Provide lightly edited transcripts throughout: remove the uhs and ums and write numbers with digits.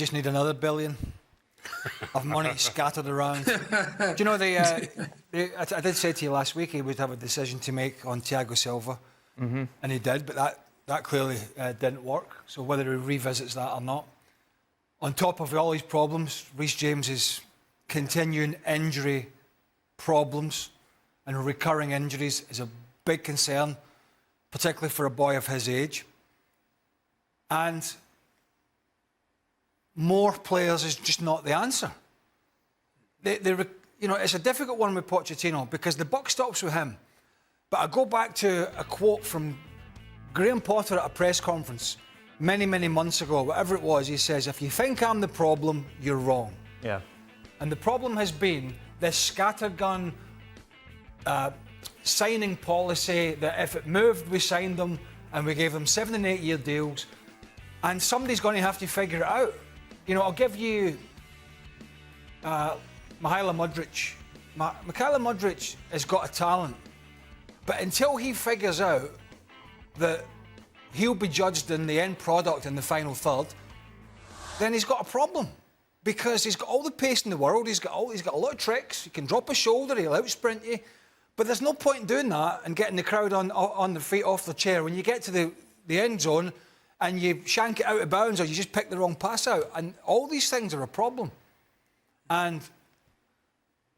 just need another billion of money scattered around. Do you know, I did say to you last week he would have a decision to make on Thiago Silva, and he did, but that clearly didn't work. So whether he revisits that or not. On top of all his problems, Reece James's continuing injury problems and recurring injuries is a big concern, particularly for a boy of his age. And more players is just not the answer. It's a difficult one with Pochettino because the buck stops with him. But I go back to a quote from Graham Potter at a press conference many, many months ago, whatever it was. He says, if you think I'm the problem, you're wrong. Yeah. And the problem has been this scattergun signing policy that if it moved, we signed them and we gave them 7 and 8 year deals. And somebody's going to have to figure it out. You know, I'll give you Mykhailo Mudryk. Mykhailo Mudryk has got a talent, but until he figures out that he'll be judged in the end product in the final third, then he's got a problem. Because he's got all the pace in the world, he's got a lot of tricks, he can drop a shoulder, he'll out-sprint you, but there's no point in doing that and getting the crowd on their feet off their chair when you get to the end zone and you shank it out of bounds or you just pick the wrong pass out. And all these things are a problem. And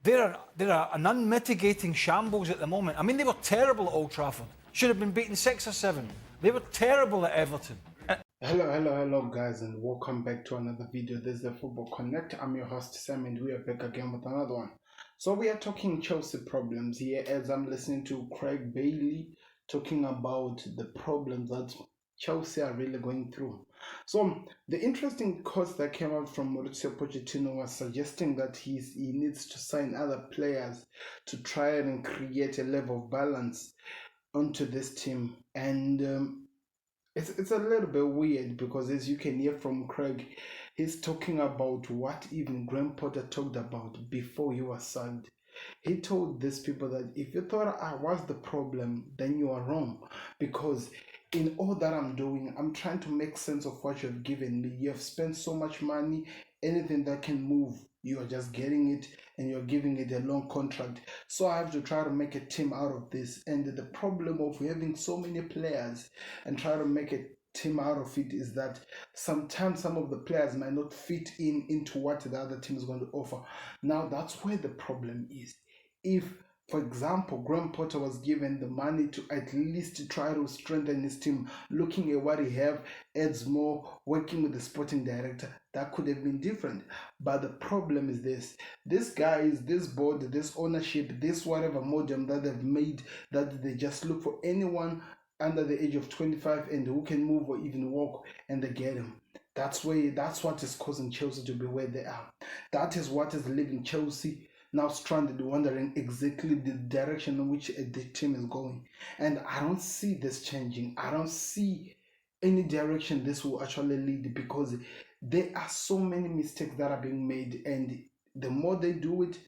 they're an unmitigating shambles at the moment. I mean, they were terrible at Old Trafford. Should have been beaten 6 or 7. They were terrible at Everton. Hello guys, and welcome back to another video. This is the Football Connect. I'm your host Sam, and we are back again with another one. So we are talking Chelsea problems here as I'm listening to Craig Bailey talking about the problems that Chelsea are really going through. So the interesting quote that came out from Mauricio Pochettino was suggesting that he needs to sign other players to try and create a level of balance onto this team. And it's a little bit weird because, as you can hear from Craig, he's talking about what even Graham Potter talked about before he was sacked. He told these people that if you thought I was the problem, then you are wrong, because in all that I'm doing, I'm trying to make sense of what you've given me. You have spent so much money, anything that can move, you are just getting it and you're giving it a long contract. So I have to try to make a team out of this. And the problem of having so many players and try to make a team out of it is that sometimes some of the players might not fit into what the other team is going to offer. Now that's where the problem is. If, for example, Graham Potter was given the money to at least try to strengthen his team, looking at what he have, adds more, working with the sporting director, that could have been different. But the problem is this guys, this board, this ownership, this whatever modem that they've made, that they just look for anyone under the age of 25 and who can move or even walk, and they get him. That's what is causing Chelsea to be where they are. That is what is leaving Chelsea now stranded, wondering exactly the direction in which the team is going. And I don't see this changing. I don't see any direction this will actually lead, because there are so many mistakes that are being made, and the more they do it,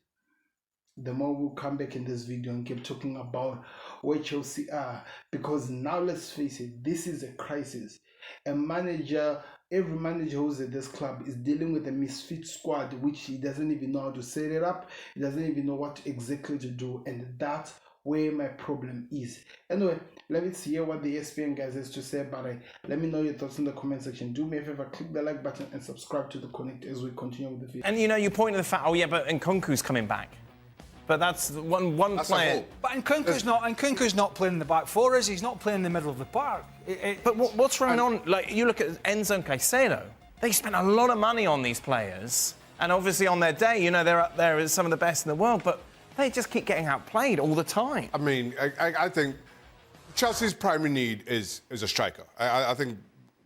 the more we'll come back in this video and keep talking about where Chelsea are. Because now, let's face it, this is a crisis. Every manager who's at this club is dealing with a misfit squad, which he doesn't even know how to set it up. He doesn't even know what exactly to do, and that's where my problem is. Anyway, let me hear what the ESPN guys has to say about it. Let me know your thoughts in the comment section. Do me a favor, click the like button and subscribe to the Connect as we continue with the video. And you point to the fact, but Nkunku's coming back. But that's one player. But Nkunku's not playing in the back four, is he? He's not playing in the middle of the park. But what's going on? Like, you look at Enzo and Caicedo. They spent a lot of money on these players, and obviously on their day, they're up there as some of the best in the world. But they just keep getting outplayed all the time. I mean, I think Chelsea's primary need is a striker. I think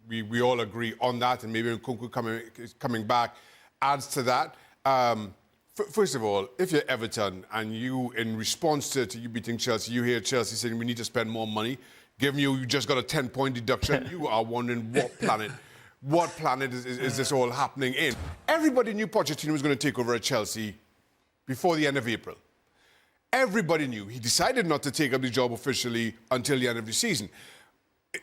we all agree on that, and maybe Nkunku coming back adds to that. First of all, if you're Everton and you, in response to you beating Chelsea, you hear Chelsea saying we need to spend more money, given you just got a 10-point deduction, you are wondering what planet is this all happening in? Everybody knew Pochettino was going to take over at Chelsea before the end of April. Everybody knew. He decided not to take up the job officially until the end of the season.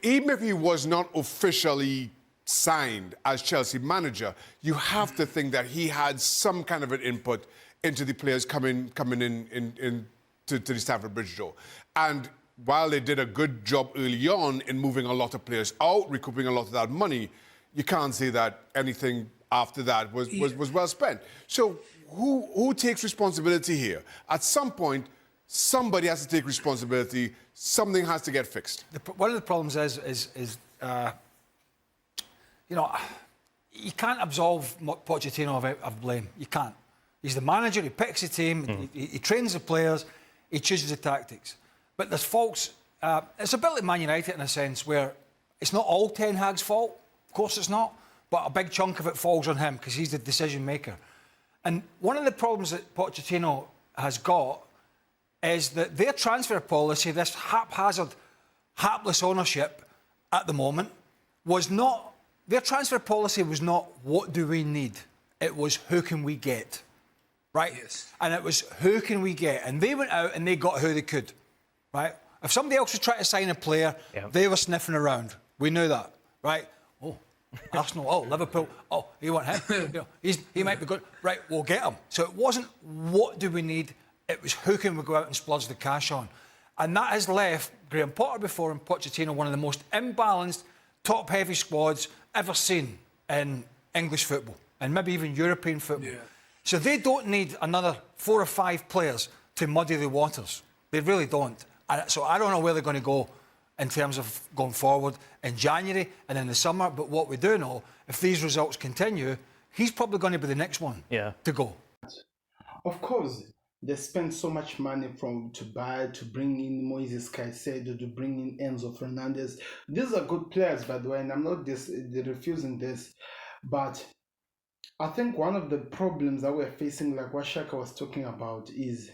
Even if he was not officially signed as Chelsea manager, you have to think that he had some kind of an input into the players coming in to the Stamford Bridge door. And while they did a good job early on in moving a lot of players out, recouping a lot of that money, you can't say that anything after that was well spent. So who takes responsibility here? At some point, somebody has to take responsibility. Something has to get fixed. One of the problems is you know, you can't absolve Pochettino of blame. You can't. He's the manager. He picks the team. He trains the players. He chooses the tactics. But there's faults. It's a bit like Man United in a sense, where it's not all Ten Hag's fault. Of course, it's not. But a big chunk of it falls on him because he's the decision maker. And one of the problems that Pochettino has got is that their transfer policy, this haphazard, hapless ownership at the moment, was not... Their transfer policy was not, what do we need? It was, who can we get? Right? Yes. And it was, who can we get? And they went out and they got who they could. Right? If somebody else was trying to sign a player, they were sniffing around. We knew that. Right? Oh, Arsenal. Oh, Liverpool. Oh, you want him? You know, he might be good. Right, we'll get him. So it wasn't, what do we need? It was, who can we go out and splurge the cash on? And that has left Graham Potter before and Pochettino one of the most imbalanced, top-heavy squads ever seen in English football and maybe even European football. Yeah. So they don't need another 4 or 5 players to muddy the waters. They really don't. And so I don't know where they're going to go in terms of going forward in January and in the summer. But what we do know, if these results continue, he's probably going to be the next one to go. Of course, they spend so much money to bring in Moises Caicedo, to bring in Enzo Fernandez. These are good players, by the way, and I'm not refusing this. But I think one of the problems that we're facing, like what Shaka was talking about, is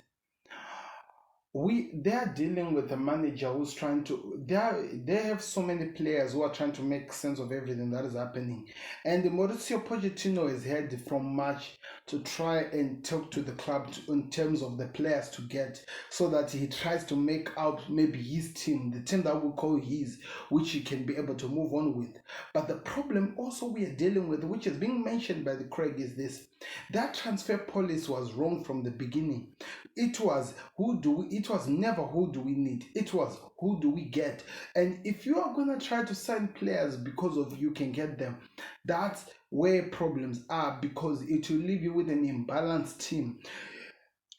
they are dealing with a manager who's trying to... They have so many players who are trying to make sense of everything that is happening. And Mauricio Pochettino is head from March to try and talk to the club in terms of the players to get, so that he tries to make out maybe his team, the team that we'll call his, which he can be able to move on with. But the problem also we are dealing with, which is being mentioned by the Craig, is this. That transfer policy was wrong from the beginning. It was never who do we need. It was who do we get. And if you are going to try to sign players because of you can get them, that's where problems are, because it will leave you with an imbalanced team.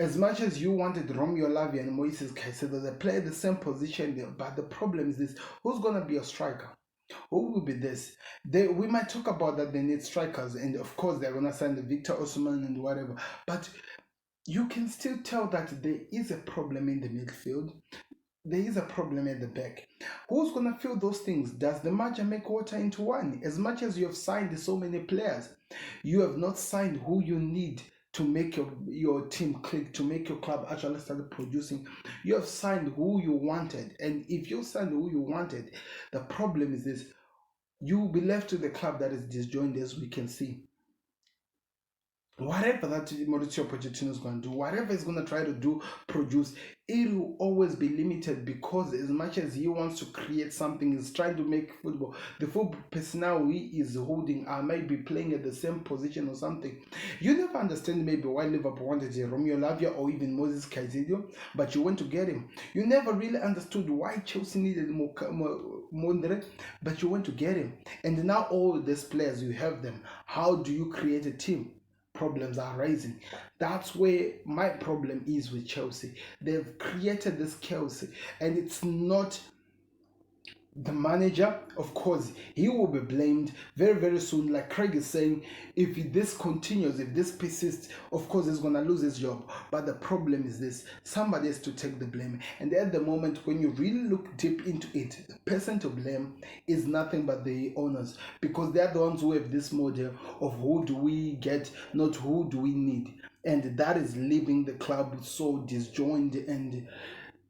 As much as you wanted Romeo Lavia and Moises Caicedo, they play the same position there, but the problem is this: who's going to be a striker? Who will be this? We might talk about that they need strikers, and of course they're going to sign the Victor Osimhen and whatever, but you can still tell that there is a problem in the midfield. There is a problem at the back. Who's going to fill those things? Does the merger make water into wine? As much as you have signed so many players, you have not signed who you need to make your team click, to make your club actually start producing. You have signed who you wanted. And if you signed who you wanted, the problem is this: you will be left with a club that is disjointed, as we can see. Whatever that Mauricio Pochettino is going to do, whatever he's going to try to do, produce, it will always be limited, because as much as he wants to create something, he's trying to make football, the football personnel he is holding are maybe playing at the same position or something. You never understand maybe why Liverpool wanted Romeo Lavia or even Moises Caicedo, but you went to get him. You never really understood why Chelsea needed Mondre, but you went to get him. And now all these players, you have them. How do you create a team? Problems are rising. That's where my problem is with Chelsea. They've created this chaos, and it's not the manager. Of course, he will be blamed very, very soon. Like Craig is saying, if this continues, if this persists, of course, he's going to lose his job. But the problem is this: somebody has to take the blame. And at the moment, when you really look deep into it, the person to blame is nothing but the owners, because they're the ones who have this model of who do we get, not who do we need. And that is leaving the club so disjointed and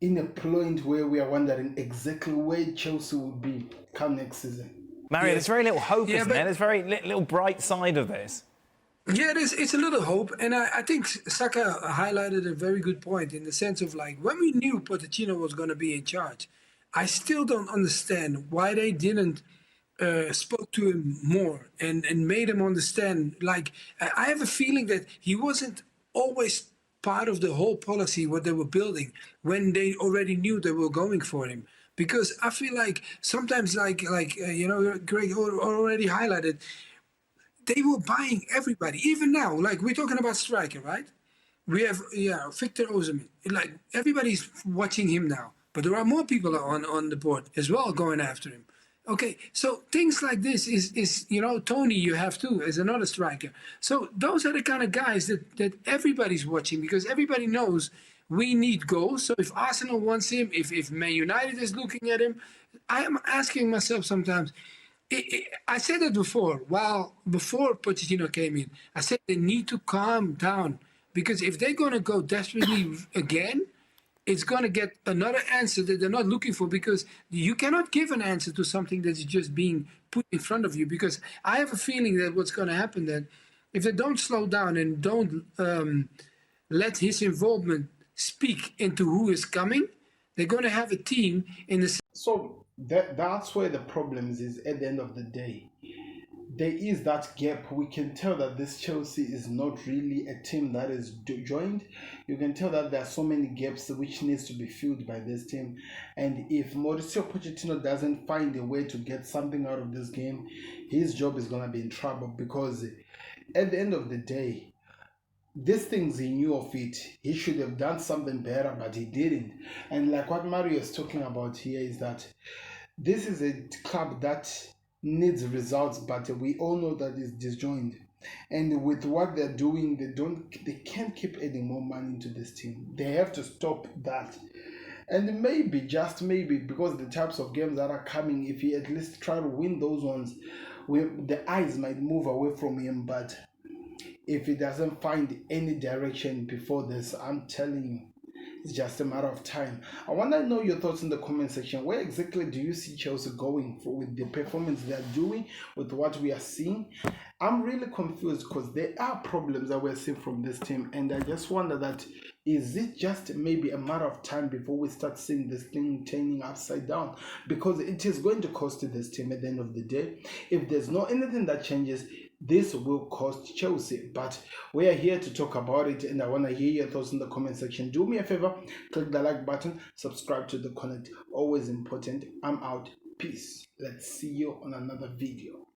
in a point where we are wondering exactly where Chelsea will be come next season. Mario, there's very little hope, isn't there? There's very little bright side of this. Yeah, it's a little hope. And I think Saka highlighted a very good point in the sense of, like, when we knew Pochettino was going to be in charge, I still don't understand why they didn't spoke to him more and made him understand. Like I have a feeling that he wasn't always part of the whole policy what they were building when they already knew they were going for him. Because I feel like sometimes, you know, Greg already highlighted, they were buying everybody. Even now, like we're talking about striker, right? We have Victor Osimhen. Like everybody's watching him now, but there are more people on the board as well going after him. Okay, so things like this is you know, Tony you have too as another striker. So those are the kind of guys that everybody's watching because everybody knows we need goals. So if Arsenal wants him, if Man United is looking at him, I am asking myself sometimes. I said it before. Before Pochettino came in, I said they need to calm down because if they're going to go desperately again, it's going to get another answer that they're not looking for because you cannot give an answer to something that's just being put in front of you. Because I have a feeling that what's going to happen then, if they don't slow down and don't let his involvement speak into who is coming, they're going to have a team in the. So that's where the problems is at the end of the day. There is that gap. We can tell that this Chelsea is not really a team that is joined. You can tell that there are so many gaps which needs to be filled by this team. And if Mauricio Pochettino doesn't find a way to get something out of this game, his job is going to be in trouble because at the end of the day, these things he knew of it. He should have done something better, but he didn't. And like what Mario is talking about here is that this is a club that needs results, but we all know that it's disjointed. And with what they're doing, they can't keep adding more money into this team. They have to stop that. And maybe, just maybe, because the types of games that are coming, if he at least try to win those ones, the eyes might move away from him. But if he doesn't find any direction before this, I'm telling you, it's just a matter of time. I want to know your thoughts in the comment section. Where exactly do you see Chelsea going with the performance they're doing, with what we are seeing? I'm really confused because there are problems that we're seeing from this team, and I just wonder that is it just maybe a matter of time before we start seeing this thing turning upside down? Because it is going to cost this team at the end of the day. If there's no anything that changes, this will cost Chelsea, but we are here to talk about it, and I want to hear your thoughts in the comment section. Do me a favor, click the like button, subscribe to the Connect, always important. I'm out. Peace. Let's see you on another video.